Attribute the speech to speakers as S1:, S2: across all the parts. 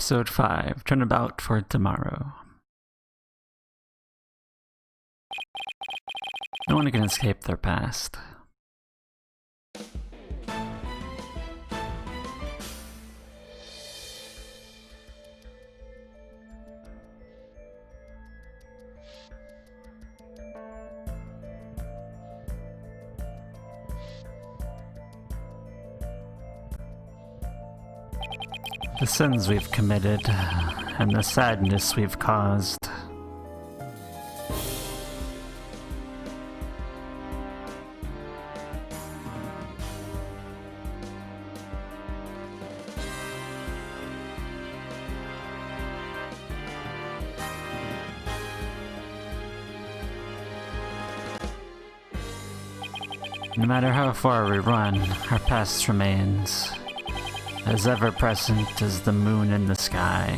S1: Episode 5, Turnabout for Tomorrow. No one can escape their past. The sins we've committed, and the sadness we've caused. No matter how far we run, our past remains. As ever-present as the moon in the sky.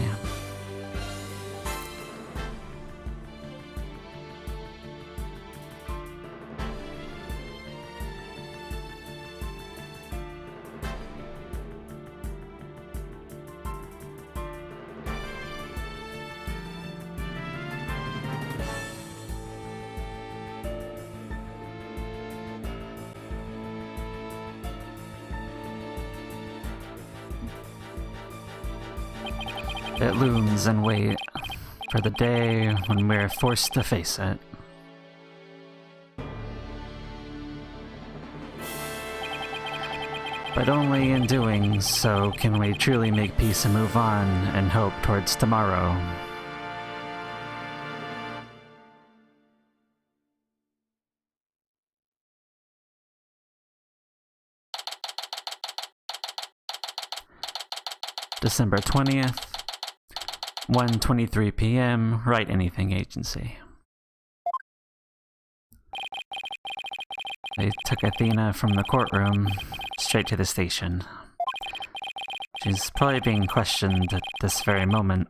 S1: It looms in wait for the day when we're forced to face it. But only in doing so can we truly make peace and move on and hope towards tomorrow. December 20th. 1:23 p.m. Wright Anything Agency. They took Athena from the courtroom straight to the station. She's probably being questioned at this very moment.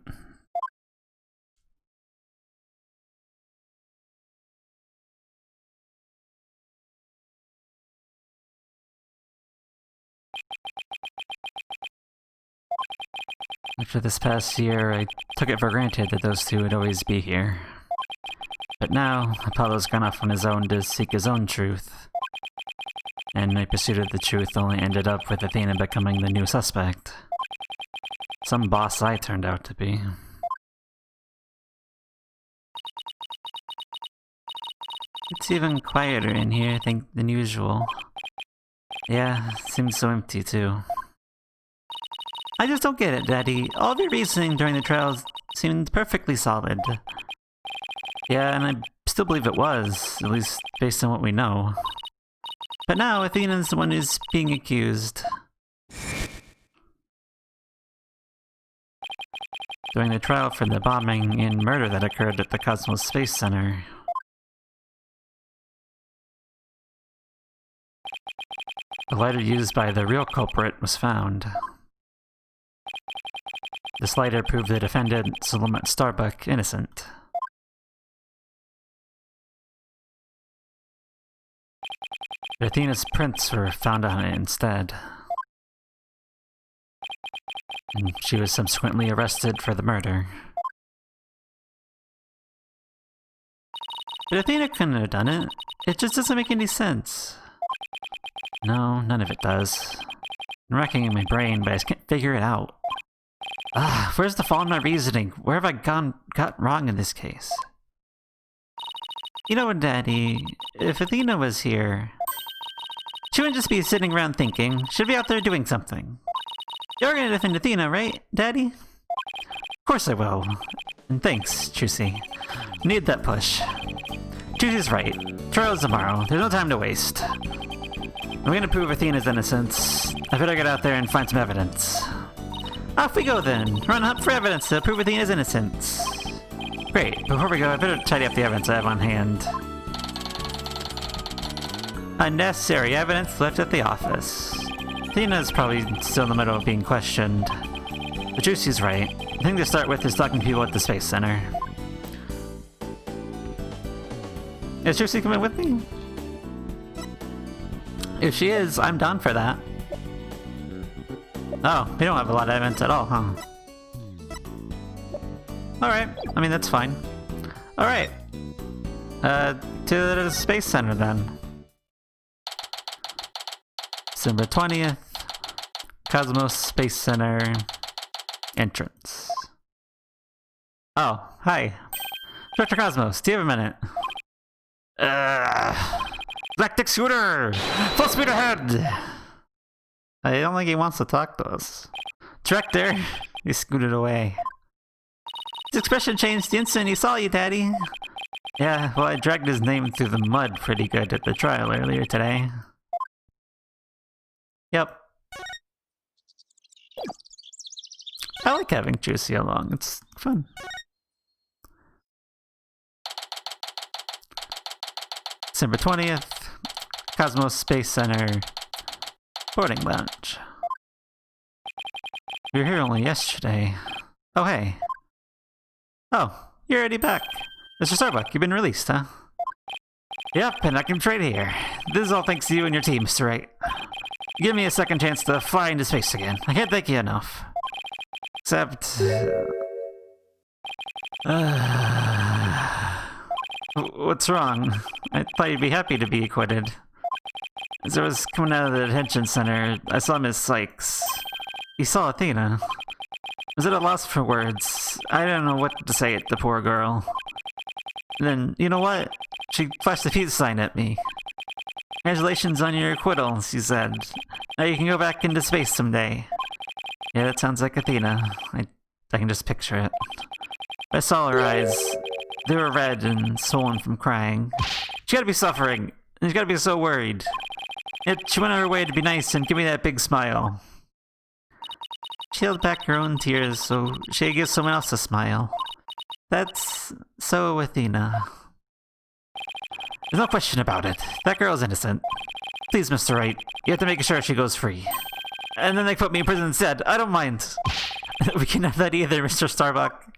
S1: After this past year, I took it for granted that those two would always be here. But now, Apollo's gone off on his own to seek his own truth. And my pursuit of the truth only ended up with Athena becoming the new suspect. Some boss I turned out to be. It's even quieter in here, I think, than usual. Yeah, seems so empty too. I just don't get it, Daddy. All of your reasoning during the trials seemed perfectly solid. Yeah, and I still believe it was, at least based on what we know. But now Athena's the one who's being accused. During the trial for the bombing and murder that occurred at the Cosmos Space Center, the lighter used by the real culprit was found. This lighter proved the defendant, Starbuck, innocent. But Athena's prints were found on it instead. And she was subsequently arrested for the murder. But Athena couldn't have done it. It just doesn't make any sense. No, none of it does. I'm racking my brain, but I just can't figure it out. Where's the flaw in my reasoning? Where have I got wrong in this case? You know what, Daddy? If Athena was here, she wouldn't just be sitting around thinking. She'd be out there doing something. You're gonna defend Athena, right, Daddy? Of course I will. And thanks, Trucy. Need that push. Trucy's right. Trial's tomorrow. There's no time to waste. I'm gonna prove Athena's innocence. I better get out there and find some evidence. Off we go then! Run up for evidence to prove Athena's innocence! Great, before we go, I better tidy up the evidence I have on hand. Unnecessary evidence left at the office. Athena's probably still in the middle of being questioned. But Juicy's right. The thing to start with is talking to people at the Space Center. Is Juicy coming with me? If she is, I'm down for that. Oh, we don't have a lot of evidence at all, huh? Alright, I mean, that's fine. Alright. To the Space Center then. December 20th. Cosmos Space Center entrance. Oh, hi. Dr. Cosmos, do you have a minute? Galactic Scooter! Full speed ahead! I don't think he wants to talk to us. Director! He scooted away. His expression changed the instant he saw you, Daddy. Yeah, well, I dragged his name through the mud pretty good at the trial earlier today. Yep. I like having Juicy along, it's fun. December 20th, Cosmos Space Center, boarding lounge. You were here only yesterday. Oh, hey. Oh, you're already back. Mr. Starbuck, you've been released, huh? Yep, and I can trade here. This is all thanks to you and your team, Mr. Wright. Give me a second chance to fly into space again. I can't thank you enough. Except... what's wrong? I thought you'd be happy to be acquitted. As I was coming out of the detention center, I saw Miss Sykes. You saw Athena. I was at a loss for words. I didn't know what to say to the poor girl. And then, you know what? She flashed the peace sign at me. Congratulations on your acquittal, she said. Now you can go back into space someday. Yeah, that sounds like Athena. I can just picture it. I saw her eyes. They were red and swollen from crying. She gotta be suffering, and she gotta be so worried. Yet she went out of her way to be nice and give me that big smile. She held back her own tears so she could give someone else a smile. That's so Athena. There's no question about it. That girl's innocent. Please, Mr. Wright, you have to make sure she goes free. And then they put me in prison instead. I don't mind. We can have that either, Mr. Starbuck.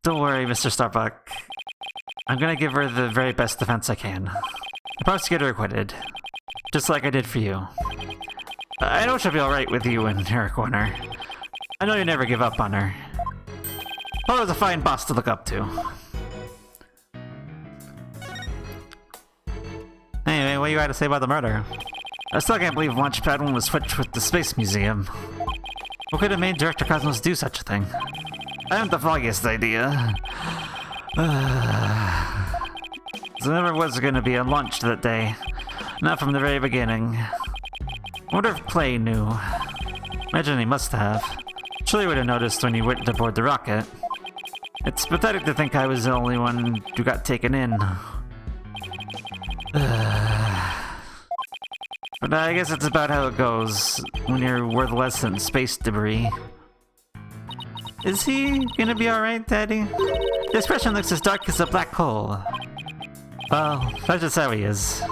S1: Don't worry, Mr. Starbuck. I'm gonna give her the very best defense I can. I promise to get her acquitted. Just like I did for you. I know she'll be alright with you in her corner. I know you never give up on her. Paul was a fine boss to look up to. Anyway, what you got to say about the murder? I still can't believe Launchpad 1 was switched with the Space Museum. What could have made Director Cosmos do such a thing? I haven't the foggiest idea. There never was going to be a launch that day. Not from the very beginning. I wonder if Clay knew. Imagine he must have. Surely would have noticed when he went to board the rocket. It's pathetic to think I was the only one who got taken in. But I guess it's about how it goes when you're worth less than space debris. Is he gonna be alright, Daddy? The expression looks as dark as a black hole. Well, that's just how he is.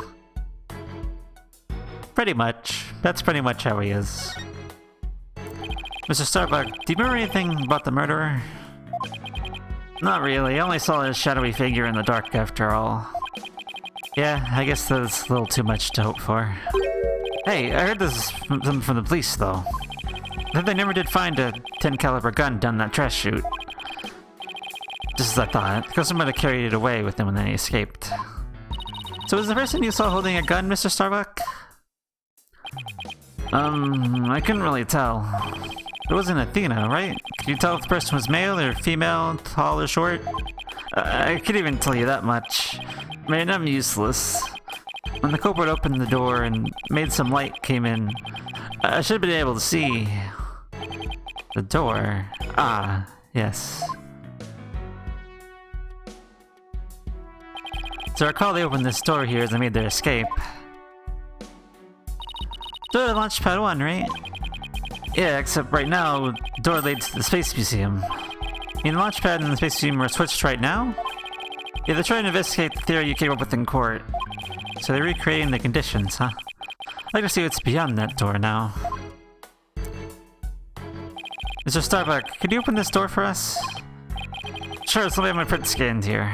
S1: Pretty much. That's pretty much how he is. Mr. Starbuck, do you remember anything about the murderer? Not really. I only saw his shadowy figure in the dark after all. Yeah, I guess that's a little too much to hope for. Hey, I heard this from the police, though. That they never did find a 10 caliber gun down that trash chute. Just as I thought, because someone had carried it away with them when they escaped. So was the person you saw holding a gun, Mr. Starbuck? I couldn't really tell. It wasn't Athena, right? Could you tell if the person was male or female, tall or short? I could even tell you that much. Man, I'm useless. When the culprit opened the door and made some light came in, I should have been able to see the door. Ah, yes. So I recall they opened this door here as they made their escape. Door to Launchpad 1, right? Yeah, except right now, door leads to the Space Museum. The Launchpad and the Space Museum are switched right now? Yeah, they're trying to investigate the theory you came up with in court. So they're recreating the conditions, huh? I'd like to see what's beyond that door now. Mr. Starbuck, could you open this door for us? Sure, let me have my print scanned here.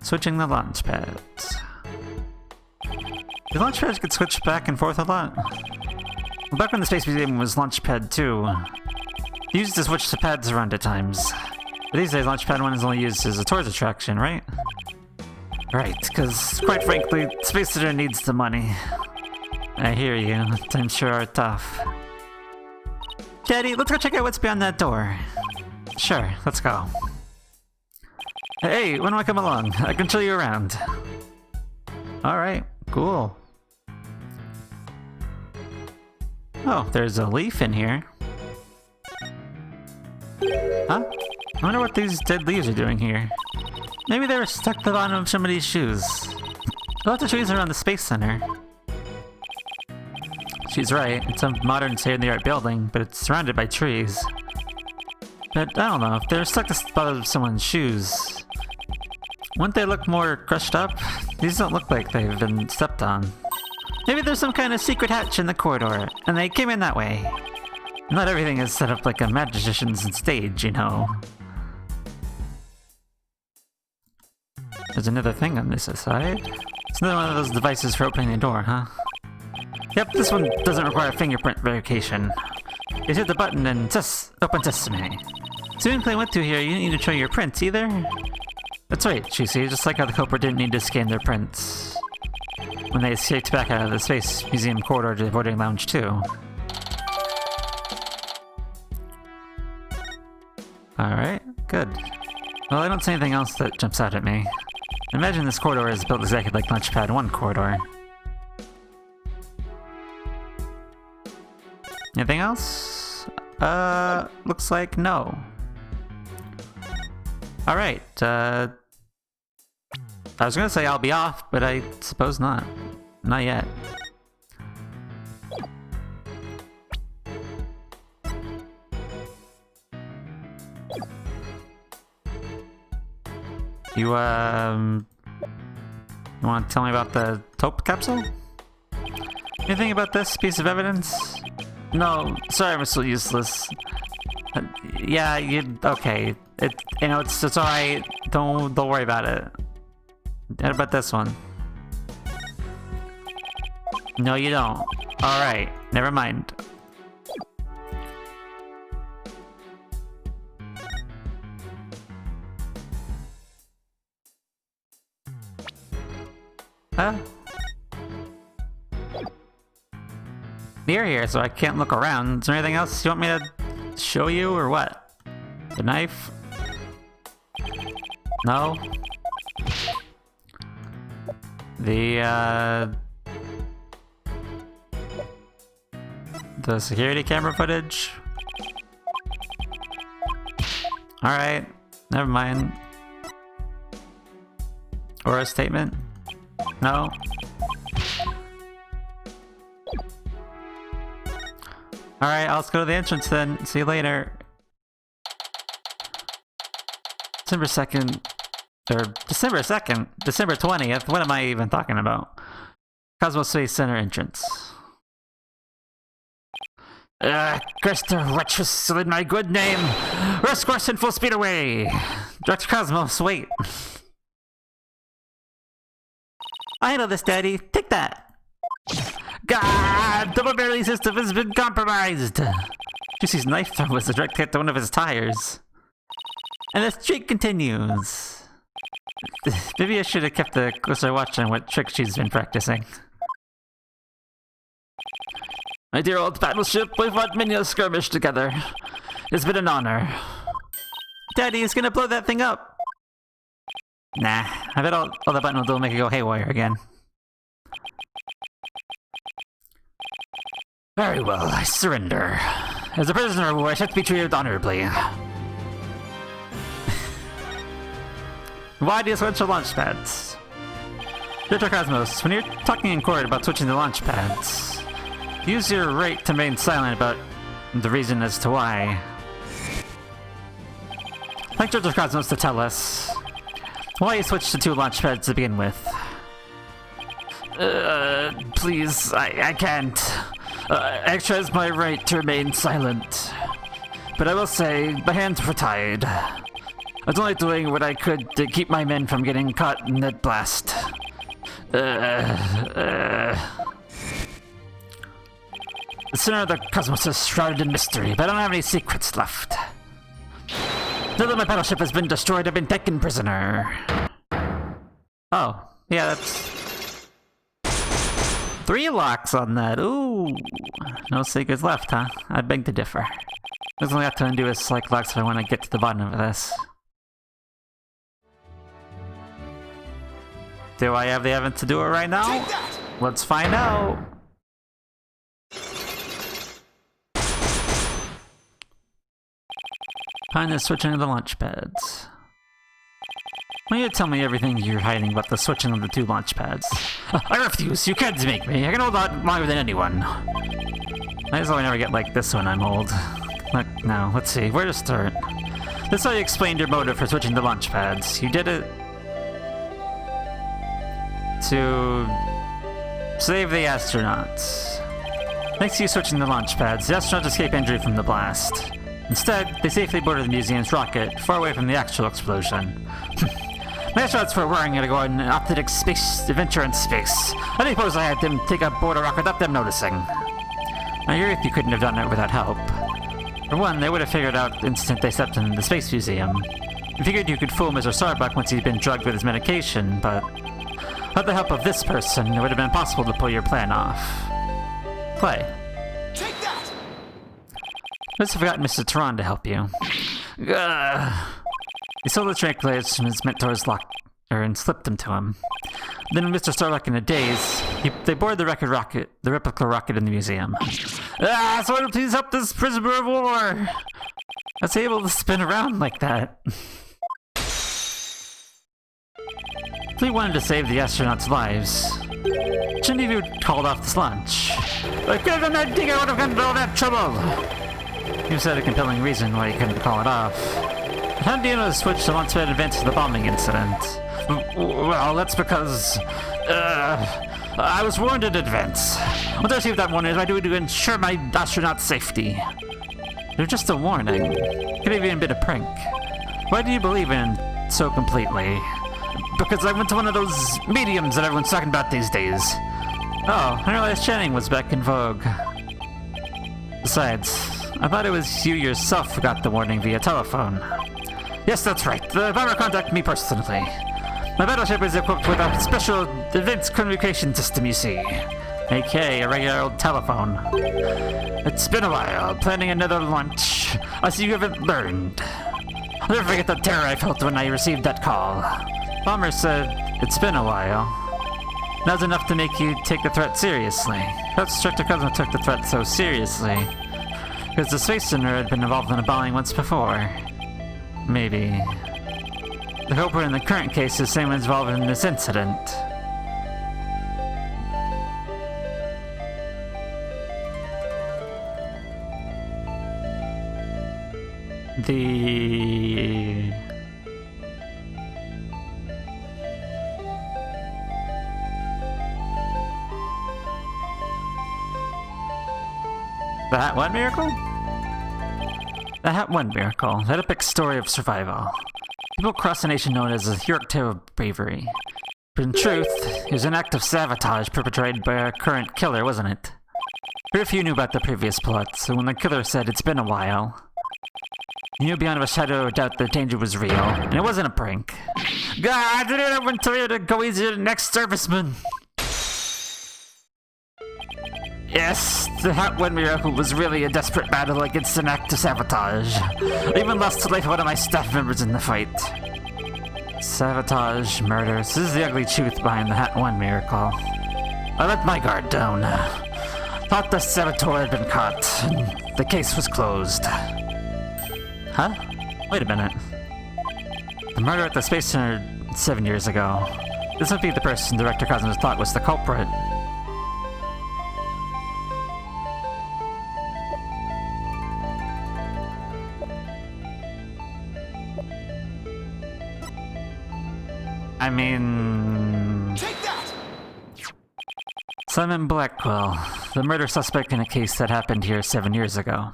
S1: Switching the launch pads. The launch pads get switched back and forth a lot. Well, back when the Space Museum was Launchpad 2, they used to switch the pads around at times. But these days, Launchpad 1 is only used as a tourist attraction, right? Right, because quite frankly, Space Center needs the money. I hear you. Times sure are tough. Daddy, let's go check out what's beyond that door. Sure, let's go. Hey, when do I come along? I can show you around. Alright, cool. Oh, there's a leaf in here. Huh? I wonder what these dead leaves are doing here. Maybe they were stuck to the bottom of somebody's shoes. Lots of trees around the Space Center. She's right, it's a modern state-of-the-art building, but it's surrounded by trees. But I don't know, if they're stuck to the bottom of someone's shoes, wouldn't they look more crushed up? These don't look like they've been stepped on. Maybe there's some kind of secret hatch in the corridor, and they came in that way. Not everything is set up like a magician's stage, you know. There's another thing on this side. It's another one of those devices for opening the door, huh? Yep, this one doesn't require fingerprint verification. You hit the button and open sesame. So when I went through here, you didn't need to show your prints either? That's right, Chusey, just like how the culprit didn't need to scan their prints when they escaped back out of the Space Museum corridor to the boarding lounge too. Alright, good. Well, I don't see anything else that jumps out at me. Imagine this corridor is built exactly like Launchpad 1 corridor. Anything else? Looks like no. Alright, I was gonna say I'll be off, but I suppose not. Not yet. You wanna tell me about the taupe capsule? Anything about this piece of evidence? No, sorry, I'm so useless. Yeah, okay. It's alright. Don't worry about it. What about this one? No, you don't. Alright, never mind. Huh? Near here, so I can't look around. Is there anything else you want me to show you, or what? The knife? No? The security camera footage? Alright, never mind. Or a statement? No? Alright, I'll just go to the entrance then. See you later. December 2nd. Or December 2nd? December 20th? What am I even talking about? Cosmos Space Center entrance. Crystal Wretches in my good name! Rush course in full speed away! Dr. Cosmos, wait. I handle this, Daddy. Take that! God! The mobility system has been compromised! Juicy's knife throw was a direct hit to one of his tires. And the streak continues. Maybe I should have kept a closer watch on what trick she's been practicing. My dear old battleship, we've fought many a skirmish together. It's been an honor. Daddy is gonna blow that thing up! Nah, I bet all the button will make it go haywire again. Very well, I surrender. As a prisoner of war, I should be treated honorably. Why do you switch to launch pads? Dr. Cosmos, when you're talking in court about switching to launch pads, use your right to remain silent about the reason as to why. I'd like Dr. Cosmos to tell us why you switched to 2 launch pads to begin with. Please, I can't. Extra is my right to remain silent. But I will say, my hands were tied. I was only doing what I could to keep my men from getting caught in that blast. The center of the cosmos is shrouded in mystery, but I don't have any secrets left. Now that my battleship has been destroyed, I've been taken prisoner. Oh, yeah, that's 3 locks on that. Ooh, no secrets left, huh? I beg to differ. There's only have to undo a select locks if I want to get to the bottom of this. Do I have the evidence to do it right now? Let's find out. Find the switching of the launch pads. Why don't you tell me everything you're hiding about the switching of the 2 launch pads? I refuse. You can't make me. I can hold on longer than anyone. I just hope I never get like this when I'm old. Now, let's see. Where to start? This is how you explained your motive for switching the launch pads. You did it to save the astronauts. Thanks to you switching the launch pads, the astronauts escape injury from the blast. Instead, they safely boarded the museum's rocket, far away from the actual explosion. My astronauts were worrying to go on an authentic space adventure in space. I don't suppose I had them take aboard a rocket without them noticing. I agree you couldn't have done it without help. For one, they would have figured out the instant they stepped in the space museum. You figured you could fool Mr. Starbuck once he'd been drugged with his medication, but without the help of this person, it would have been impossible to pull your plan off. Play.
S2: Take that!
S1: Must have forgotten Mr. Tehran to help you. He stole the tranquilizers from his mentor's locker and slipped them to him. Then Mr. Starbuck, in a daze, they boarded the replica rocket in the museum. Someone please help this prisoner of war! That's able to spin around like that. If we wanted to save the astronauts' lives, shouldn't you have called off this launch? I could have done that thing, I would have gotten all that trouble! You said a compelling reason why you couldn't call it off. But how do you know to switch the launch pad event to the bombing incident? Well, that's because I was warned in advance. Once I received that warning, I do to ensure my astronaut safety. They're just a warning. Could have even been a prank. Why do you believe in so completely? Because I went to one of those mediums that everyone's talking about these days. Oh, I realized Channing was back in vogue. Besides, I thought it was you yourself who got the warning via telephone. Yes, that's right. The bomber contacted me personally. My battleship is equipped with a special advanced communication system, you see. aka a regular old telephone. It's been a while, planning another launch. I see you haven't learned. I'll never forget the terror I felt when I received that call. Bomber said, it's been a while. Now's enough to make you take the threat seriously. Perhaps Dr. Cosmo took the threat so seriously because the Space Center had been involved in a bombing once before. Maybe. The culprit in the current case is the same one involved in this incident. The Hat One Miracle? The Hat One Miracle, that epic story of survival. People across the nation know it as a heroic tale of bravery. But in truth, it was an act of sabotage perpetrated by our current killer, wasn't it? Very few knew about the previous plot, so when the killer said it's been a while, you knew beyond a shadow of doubt the danger was real, and it wasn't a prank. God, I didn't ever tell you to go easy to the next serviceman! Yes, the Hat One Miracle was really a desperate battle against an act of sabotage. I even lost the life of one of my staff members in the fight. Sabotage, murder, this is the ugly truth behind the Hat One Miracle. I let my guard down. Thought the saboteur had been caught, and the case was closed. Huh? Wait a minute. The murder at the Space Center 7 years ago. This would be the person Director Cosmos thought was the culprit. I mean...
S2: Take that!
S1: Simon Blackwell, the murder suspect in a case that happened here 7 years ago.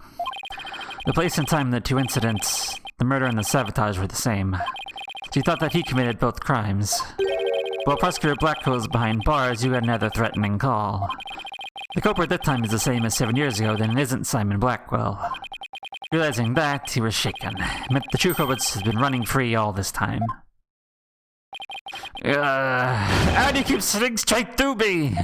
S1: The place and time of the 2 incidents, the murder and the sabotage, were the same. She thought that he committed both crimes. While Prosecutor Blackwell was behind bars, you got another threatening call. The culprit that time is the same as 7 years ago, then it isn't Simon Blackwell. Realizing that, he was shaken. It meant the true culprit has been running free all this time. How do you keep sitting straight through me?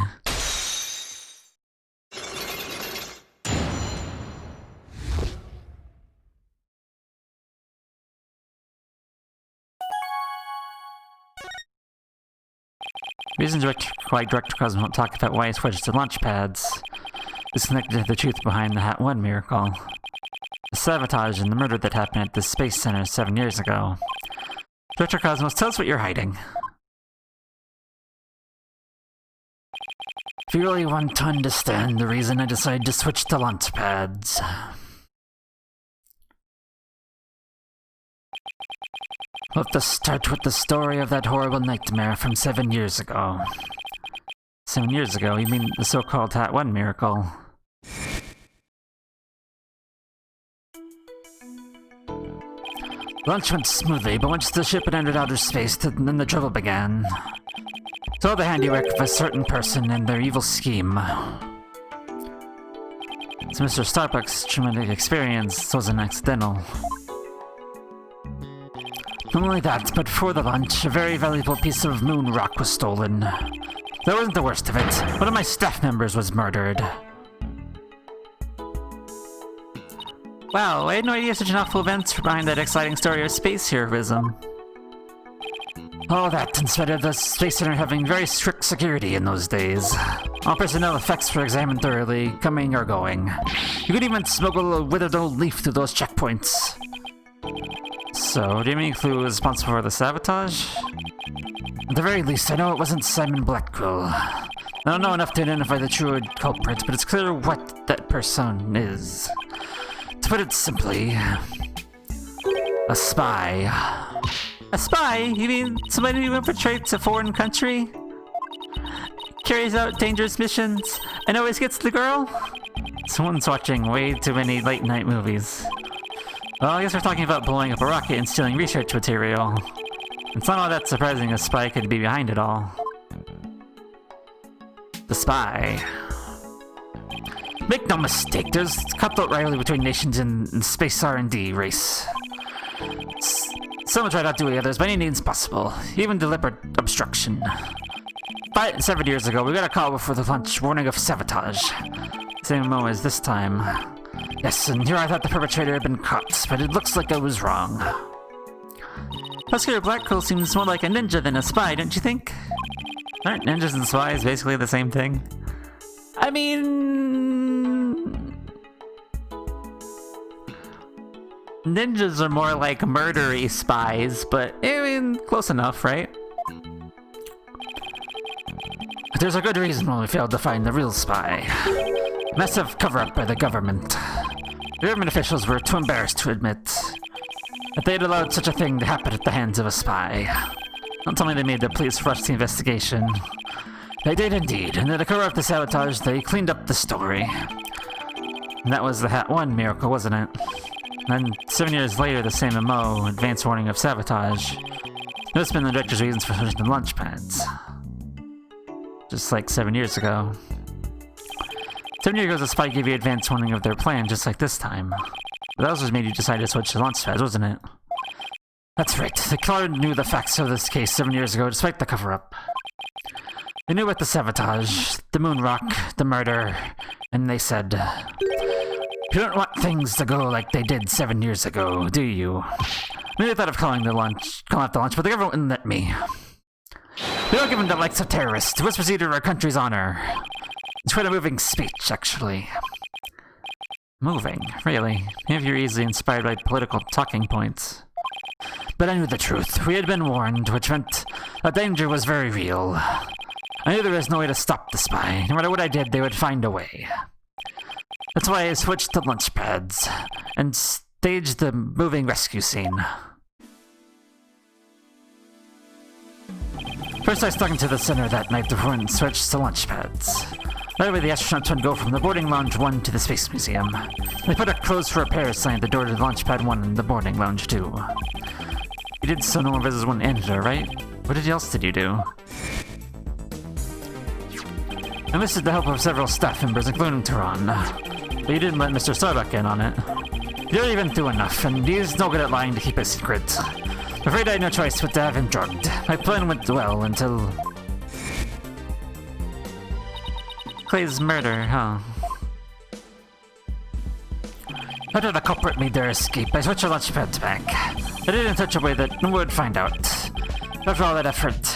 S1: Reasons why Director Cosmo won't talk about why he switched to launch pads is connected to the truth behind the Hat 1 miracle. The sabotage and the murder that happened at the Space Center 7 years ago. Director Cosmos, tell us what you're hiding. If you really want to understand the reason I decided to switch to launch pads. Let's start with the story of that horrible nightmare from 7 years ago. 7 years ago? You mean the so-called Hat 1 miracle? Launch went smoothly, but once the ship had entered outer space, then the trouble began. It's all the handiwork of a certain person and their evil scheme. So Mr. Starbuck's traumatic experience wasn't accidental. Not only that, but before the launch, a very valuable piece of moon rock was stolen. That wasn't the worst of it. One of my staff members was murdered. Wow, I had no idea such an awful event behind that exciting story of space heroism. All that, in spite of the Space Center having very strict security in those days. All personnel effects were examined thoroughly, coming or going. You could even smuggle a withered old leaf through those checkpoints. So, do you have any clue who was responsible for the sabotage? At the very least, I know it wasn't Simon Blackwell. I don't know enough to identify the true culprit, but it's clear what that person is. To put it simply, a spy. A spy? You mean somebody who infiltrates a foreign country? Carries out dangerous missions and always gets the girl? Someone's watching way too many late-night movies. Well, I guess we're talking about blowing up a rocket and stealing research material. It's not all that surprising a spy could be behind it all. The spy. Make no mistake, there's cutthroat rivalry between nations in space R&D race. Some will try to outdo the others by any means possible, even deliberate obstruction. 7 years ago, we got a call before the launch warning of sabotage. Same moment as this time. Yes, and here I thought the perpetrator had been caught, but it looks like I was wrong. Prosecutor Blackwell seems more like a ninja than a spy, don't you think? Aren't ninjas and spies basically the same thing? I mean... ninjas are more like murdery spies, but I mean, close enough, right? But there's a good reason why we failed to find the real spy. Massive cover-up by the government. Government officials were too embarrassed to admit that they had allowed such a thing to happen at the hands of a spy. Don't tell me they made the police rush the investigation. They did indeed, and to cover up the sabotage, they cleaned up the story. And that was the Hat 1 miracle, wasn't it? And then 7 years later, the same MO, advance warning of sabotage. Those have been the director's reasons for switching to launch pads. Just like 7 years ago. 7 years ago, the spy gave you advance warning of their plan, just like this time. But that was what made you decide to switch to launch pads, wasn't it? That's right. The killer knew the facts of this case 7 years ago, despite the cover-up. They knew about the sabotage, the moon rock, the murder, and they said, "You don't want things to go like they did 7 years ago, do you?" Maybe I thought of calling off the launch, but the government wouldn't let me. We don't give them the likes of terrorists. What's proceed to our country's honor? It's quite a moving speech, actually. Moving, really. Maybe you're easily inspired by political talking points. But I knew the truth. We had been warned, which meant the danger was very real. I knew there was no way to stop the spy. No matter what I did, they would find a way. That's why I switched to launch pads and staged the moving rescue scene. First, I stuck into the center that night before and switched to launch pads. That way, the astronauts would go from the boarding lounge 1 to the Space Museum. They put a closed for repair sign at the door to the launch pad 1 and the boarding lounge 2. You did so no one visitors wouldn't enter, right? What else did you do? I enlisted the help of several staff members, including Tehran. But you didn't let Mr. Starbuck in on it. You already been through enough, and he's no good at lying to keep a secret. I'm afraid I had no choice but to have him drugged. My plan went well until... Clay's murder, huh? After the culprit made their escape, I switched the launch pads back. I did it in such a way that no one would find out. After all that effort,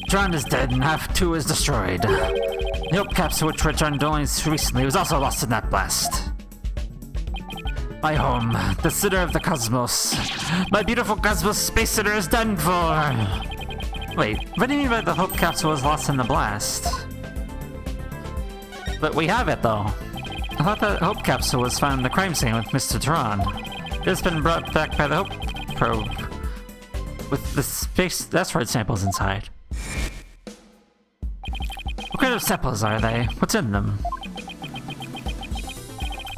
S1: John is dead and half 2 is destroyed. The Hope Capsule, which returned only recently, was also lost in that blast. My home, the center of the cosmos. My beautiful cosmos space center is done for! Wait, what do you mean by the Hope Capsule was lost in the blast? But we have it, though. I thought the Hope Capsule was found in the crime scene with Mr. Tehran. It's been brought back by the Hope probe with the space asteroid samples inside. What kind of samples are they? What's in them?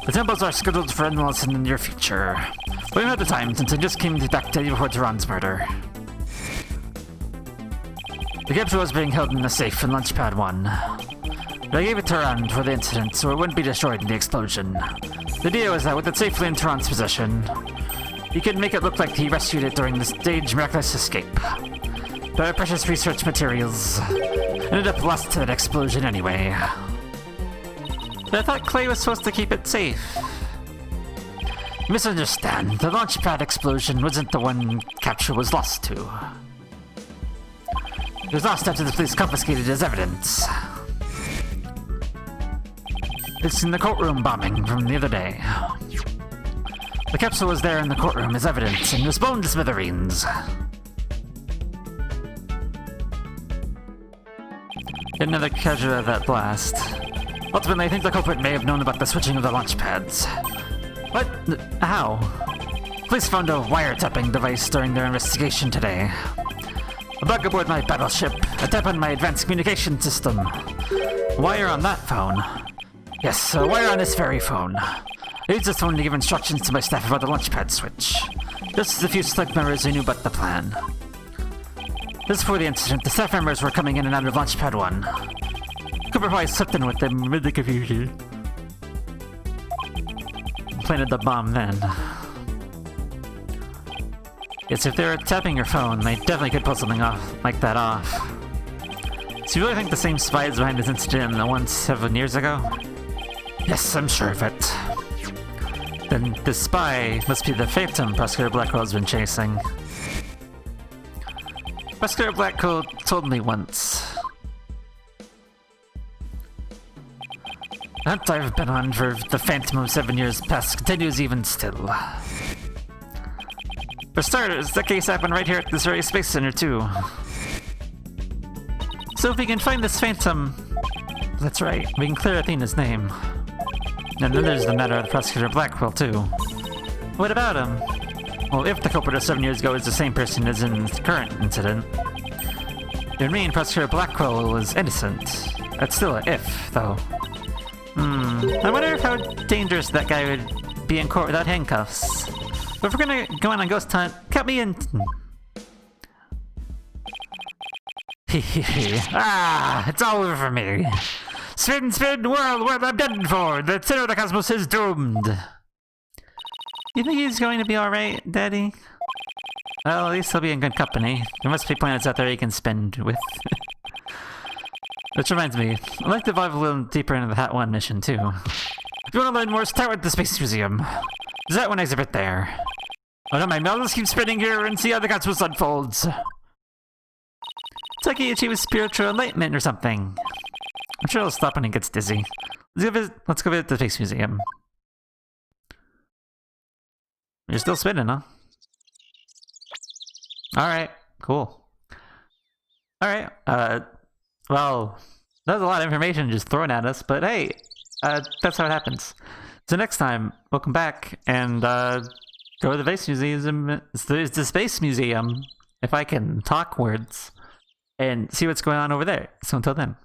S1: The samples are scheduled for analysis in the near future. We don't have the time since I just came back to you before Tehran's murder. The capsule was being held in a safe in Launchpad 1. I gave it to Tehran for the incident so it wouldn't be destroyed in the explosion. The idea was that with it safely in Tehran's possession, he could make it look like he rescued it during the staged miraculous escape. But our precious research materials ended up lost to that explosion anyway. But I thought Clay was supposed to keep it safe. You misunderstand. The launchpad explosion wasn't the one Capsule was lost to. It was lost after the police confiscated it as evidence. It's in the courtroom bombing from the other day. The capsule was there in the courtroom as evidence and was blown to smithereens. Yet another casualty of that blast. Ultimately, I think the culprit may have known about the switching of the launch pads. What? How? Police found a wiretapping device during their investigation today. A bug aboard my battleship, a tap on my advanced communication system. A wire on that phone. Yes, a wire on this very phone. I used this phone to give instructions to my staff about the launchpad switch. Just as a few select members who knew about the plan. Just before the incident, the staff members were coming in and out of Launchpad 1. Cooper probably slipped in with them amid the confusion. Planted the bomb then. Yes, if they were tapping your phone, they definitely could pull something off like that off. So you really think the same spy is behind this incident the one 7 years ago? Yes, I'm sure of it. Then the spy must be the Phantom Prosecutor Blackwell's been chasing. Prosecutor Blackwell told me once. The hunt I've been on for the Phantom of 7 years past continues even still. For starters, that case happened right here at this very space center too. So if we can find this Phantom... That's right, we can clear Athena's name. And then there's the matter of Prosecutor Blackwell, too. What about him? Well, if the culprit of 7 years ago is the same person as in the current incident, it would mean Prosecutor Blackwell was innocent. That's still an if, though. I wonder how dangerous that guy would be in court without handcuffs. But if we're gonna go on a ghost hunt, cut me in. It's all over for me. Spin, spin, world, I'm done for! The center of the cosmos is doomed! You think he's going to be alright, Daddy? Well, at least he'll be in good company. There must be planets out there he can spend with. Which reminds me, I'd like to dive a little deeper into the Hat 1 mission, too. If you want to learn more, start with the Space Museum. There's that one exhibit there. Oh no, my melons keep spinning here and see how the cosmos unfolds. It's like he achieves spiritual enlightenment or something. I'm sure he'll stop when he gets dizzy. Let's go visit the Space Museum. You're still spinning, huh? Alright, cool. Alright, well, that was a lot of information just thrown at us, but hey, that's how it happens. So next time, we'll come back and, go to the Space Museum, the Space Museum, if I can talk words, and see what's going on over there. So until then.